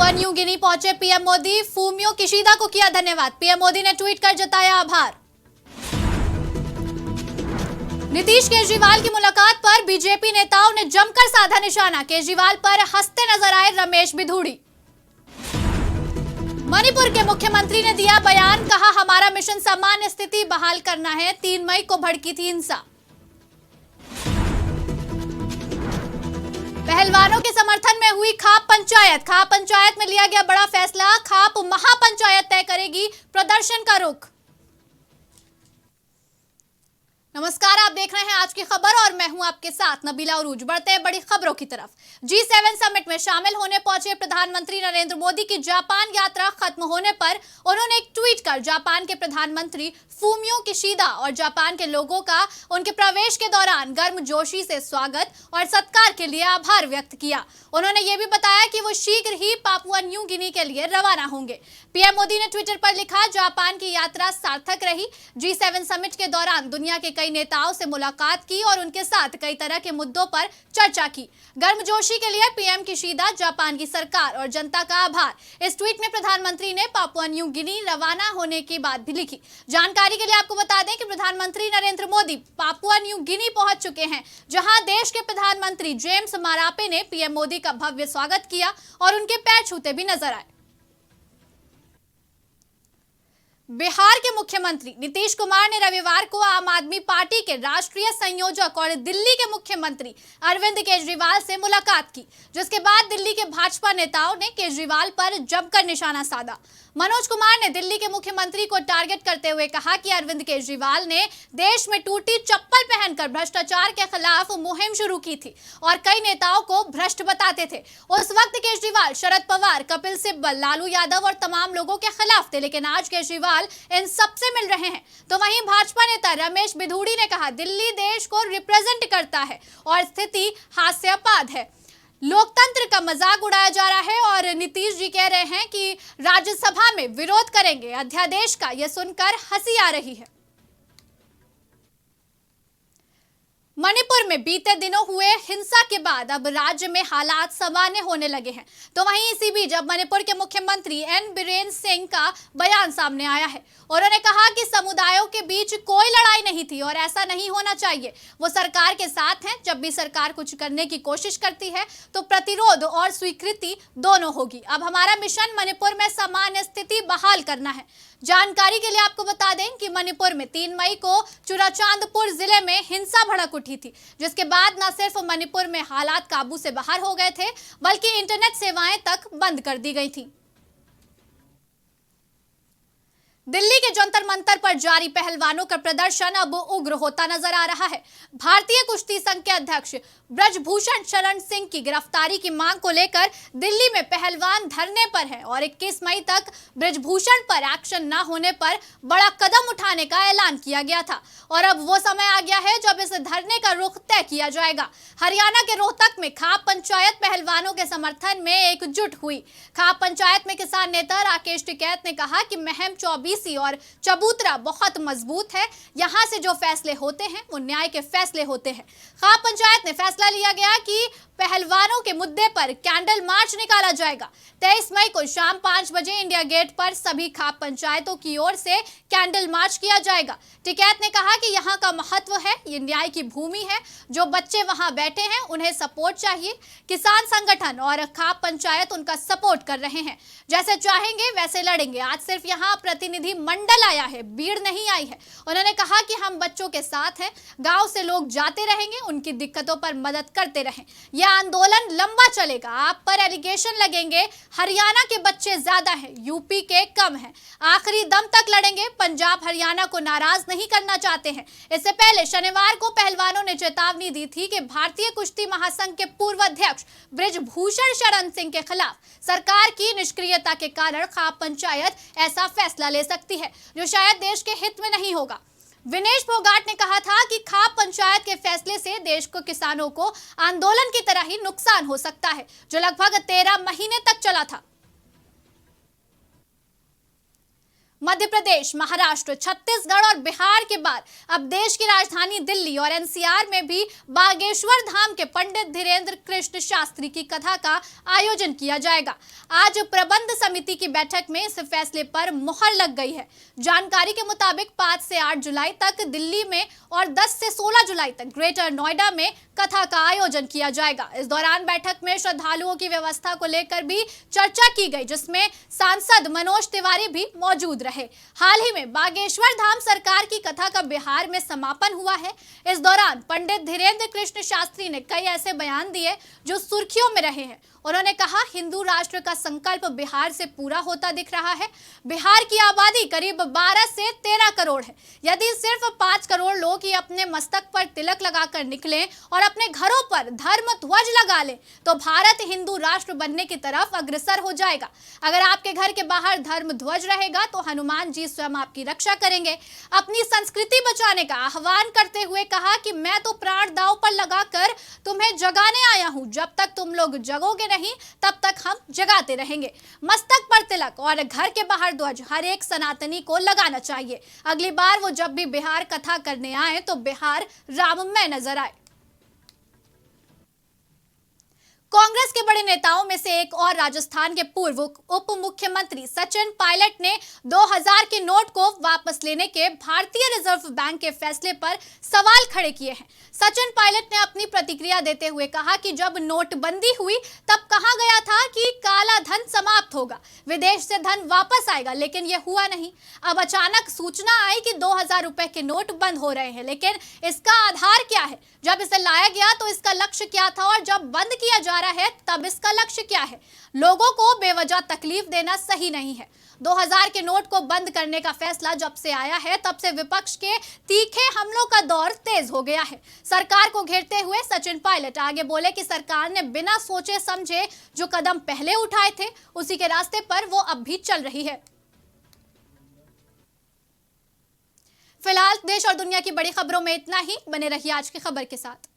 Papua New Guinea पहुंचे PM Modi, Fumio किशीदा को किया धन्यवाद। पीएम मोदी ने ट्वीट कर जताया आभार। नीतीश केजरीवाल की मुलाकात पर बीजेपी नेताओं ने जमकर साधा निशाना, केजरीवाल पर हंसते नजर आए रमेश बिधूड़ी। मणिपुर के मुख्यमंत्री ने दिया बयान, कहा हमारा मिशन सामान्य स्थिति बहाल करना है। 3 मई को भड़की थी हिंसा। पहलवानों के समर्थन में हुई खाप पंचायत में लिया गया बड़ा फैसला, खाप महापंचायत तय करेगी प्रदर्शन का रुख। नमस्कार, आप देख रहे हैं आज की खबर और मैं हूं आपके साथ नबीला उरूज। बढ़ते हैं बड़ी खबरों की तरफ। G7 समिट में शामिल होने पहुंचे प्रधानमंत्री नरेंद्र मोदी की जापान यात्रा खत्म होने पर उन्होंने एक ट्वीट कर जापान के प्रधानमंत्री फूमियो किशीदा और जापान के लोगों का उनके प्रवेश के दौरान गर्मजोशी से स्वागत और सत्कार के लिए आभार व्यक्त किया। उन्होंने ये भी बताया कि वो शीघ्र ही पापुआ न्यू गिनी के लिए रवाना होंगे। पीएम मोदी ने ट्विटर पर लिखा, जापान की यात्रा सार्थक रही। G7 समिट के दौरान दुनिया के कई नेताओं से मुलाकात की और उनके साथ कई तरह के मुद्दों पर चर्चा की। गर्मजोशी के लिए पीएम किशीदा, जापान की सरकार और जनता का आभार। इस ट्वीट में प्रधानमंत्री ने पापुआ न्यू गिनी रवाना होने की बात भी लिखी। जानकारी के लिए आपको बता दें कि प्रधानमंत्री Narendra Modi Papua New Guinea पहुंच चुके हैं, जहां देश के प्रधानमंत्री जेम्स मारापे ने पीएम मोदी का भव्य स्वागत किया और उनके पैर छूते भी नजर आए। बिहार के मुख्यमंत्री नीतीश कुमार ने रविवार को आम आदमी पार्टी के राष्ट्रीय संयोजक और दिल्ली के मुख्यमंत्री अरविंद केजरीवाल से मुलाकात की, जिसके बाद दिल्ली के भाजपा नेताओं ने केजरीवाल पर जमकर निशाना साधा। मनोज कुमार ने दिल्ली के मुख्यमंत्री को टारगेट करते हुए कहा कि अरविंद केजरीवाल ने देश में टूटी चप्पल पहनकर भ्रष्टाचार के खिलाफ मुहिम शुरू की थी और कई नेताओं को भ्रष्ट बताते थे। उस वक्त केजरीवाल शरद पवार, कपिल सिब्बल, लालू यादव और तमाम लोगों के खिलाफ थे, लेकिन आज केजरीवाल इन सबसे मिल रहे हैं। तो वहीं भाजपा नेता रमेश बिधूड़ी ने कहा, दिल्ली देश को रिप्रेजेंट करता है और स्थिति हास्यास्पद है। लोकतंत्र का मजाक उड़ाया जा रहा है और नीतीश जी कह रहे हैं कि राज्यसभा में विरोध करेंगे अध्यादेश का। यह सुनकर हंसी आ रही है। मणिपुर में बीते दिनों हुए हिंसा के बाद अब राज्य में हालात सामान्य होने लगे हैं। तो वहीं इसी बीच अब मणिपुर के मुख्यमंत्री एन बीरेन सिंह का बयान सामने आया है। उन्होंने कहा कि समुदायों के बीच कोई लड़ाई नहीं थी और ऐसा नहीं होना चाहिए। वो सरकार के साथ हैं। जब भी सरकार कुछ करने की कोशिश करती है तो प्रतिरोध और स्वीकृति दोनों होगी। अब हमारा मिशन मणिपुर में सामान्य स्थिति बहाल करना है। जानकारी के लिए आपको बता दें कि मणिपुर में 3 मई को चुराचांदपुर जिले में हिंसा भड़क उठी थी, जिसके बाद न सिर्फ मणिपुर में हालात काबू से बाहर हो गए थे, बल्कि इंटरनेट सेवाएं तक बंद कर दी गई थी। दिल्ली के जंतर मंतर पर जारी पहलवानों का प्रदर्शन अब उग्र होता नजर आ रहा है। भारतीय कुश्ती संघ के अध्यक्ष ब्रजभूषण शरण सिंह की गिरफ्तारी की मांग को लेकर दिल्ली में पहलवान धरने पर हैं और 21 मई तक ब्रजभूषण पर एक्शन न होने पर बड़ा कदम उठाने का ऐलान किया गया था और अब वो समय आ गया है जब इस धरने का रुख तय किया जाएगा। हरियाणा के रोहतक में खाप पंचायत पहलवानों के समर्थन में एकजुट हुई। खाप पंचायत में किसान नेता राकेश टिकैत ने कहा कि महम 24 और चबूतरा बहुत मजबूत है। यहां से जो फैसले होते हैं वो न्याय के फैसले होते हैं। खाप पंचायत ने फैसला लिया गया कि पहलवानों के मुद्दे पर कैंडल मार्च निकाला जाएगा। 23 मई को शाम 5 बजे इंडिया गेट पर सभी खाप पंचायतों की ओर से कैंडल मार्च किया जाएगा। टिकैत ने कहा कि यहाँ का महत्व है, ये न्याय की भूमि है। जो बच्चे वहां बैठे हैं उन्हें सपोर्ट चाहिए। किसान संगठन और खाप पंचायत उनका सपोर्ट कर रहे हैं। जैसे चाहेंगे वैसे लड़ेंगे। आज सिर्फ यहाँ प्रतिनिधि मंडल आया है, भीड़ नहीं आई है। उन्होंने कहा कि हम बच्चों के साथ हैं, गांव से लोग जाते रहेंगे, उनकी दिक्कतों पर मदद करते रहें। यह आंदोलन लंबा चलेगा। आप पर एलिगेशन लगेंगे, हरियाणा के बच्चे ज्यादा हैं, यूपी के कम हैं। आखिरी दम तक लड़ेंगे। पंजाब हरियाणा को नाराज नहीं करना चाहते हैं। इससे पहले शनिवार को पहलवानों ने चेतावनी दी थी कि भारतीय कुश्ती महासंघ के पूर्व अध्यक्ष ब्रजभूषण शरण सिंह के खिलाफ सरकार की निष्क्रियता के कारण खाप पंचायत ऐसा फैसला ले सकती है जो शायद देश के हित में नहीं होगा। विनेश फोगाट ने कहा था कि खाप पंचायत के फैसले से देश को किसानों को आंदोलन की तरह ही नुकसान हो सकता है, जो लगभग 13 महीने तक चला था। मध्य प्रदेश, महाराष्ट्र, छत्तीसगढ़ और बिहार के बाद अब देश की राजधानी दिल्ली और एनसीआर में भी बागेश्वर धाम के पंडित धीरेन्द्र कृष्ण शास्त्री की कथा का आयोजन किया जाएगा। आज प्रबंध समिति की बैठक में इस फैसले पर मुहर लग गई है। जानकारी के मुताबिक 5 से 8 जुलाई तक दिल्ली में और 10 से 16 जुलाई तक ग्रेटर नोएडा में कथा का आयोजन किया जाएगा। इस दौरान बैठक में श्रद्धालुओं की व्यवस्था को लेकर भी चर्चा की गई, जिसमें सांसद मनोज तिवारी भी मौजूद रहे। हाल ही में बागेश्वर धाम सरकार की कथा का बिहार में समापन हुआ है। इस दौरान पंडित धीरेन्द्र कृष्ण शास्त्री ने कई ऐसे बयान दिए जो सुर्खियों में रहे हैं। उन्होंने कहा, हिंदू राष्ट्र का संकल्प बिहार से पूरा होता दिख रहा है। बिहार की आबादी करीब 12 से 13 करोड़ है। यदि सिर्फ 5 करोड़ लोग ही अपने मस्तक पर तिलक लगाकर निकलें और अपने घरों पर धर्म ध्वज लगा लें तो भारत हिंदू राष्ट्र बनने की तरफ अग्रसर हो जाएगा। अगर आपके घर के बाहर धर्म ध्वज रहेगा तो हनुमान जी स्वयं आपकी रक्षा करेंगे। अपनी संस्कृति बचाने का आह्वान करते हुए कहा कि मैं तो प्राण दांव पर लगाकर तुम्हें जगाने आया हूं। जब तक तुम लोग जगोगे नहीं तब तक हम जगाते रहेंगे। मस्तक पर तिलक और घर के बाहर ध्वज हर एक सनातनी को लगाना चाहिए। अगली बार वो जब भी बिहार कथा करने आए तो बिहार राममय नजर आए। कांग्रेस के बड़े नेताओं में से एक और राजस्थान के पूर्व उप मुख्यमंत्री सचिन पायलट ने 2000 के नोट को वापस लेने के भारतीय रिजर्व बैंक के फैसले पर सवाल खड़े किए हैं। सचिन पायलट ने अपनी प्रतिक्रिया देते हुए कहा कि जब नोटबंदी हुई तब कहा गया था कि काला धन समाप्त होगा, विदेश से धन वापस आएगा, लेकिन यह हुआ नहीं। अब अचानक सूचना आई कि 2000 रुपए के नोट बंद हो रहे हैं, लेकिन इसका आधार क्या है? जब इसे लाया गया तो इसका लक्ष्य क्या था और जब बंद किया जा रहा है तब इसका लक्ष्य क्या है? लोगों को बेवजह तकलीफ देना सही नहीं है। 2000 के नोट को बंद करने का फैसला जब से आया है तब से विपक्ष के तीखे हमलों का दौर तेज हो गया है। सरकार को घेरते हुए सचिन पायलट आगे बोले कि सरकार ने बिना सोचे समझे जो कदम पहले उठाए थे उसी के रास्ते पर वो अब भी चल रही है। फिलहाल देश और दुनिया की बड़ी खबरों में इतना ही। बने रहिए आज की खबर के साथ।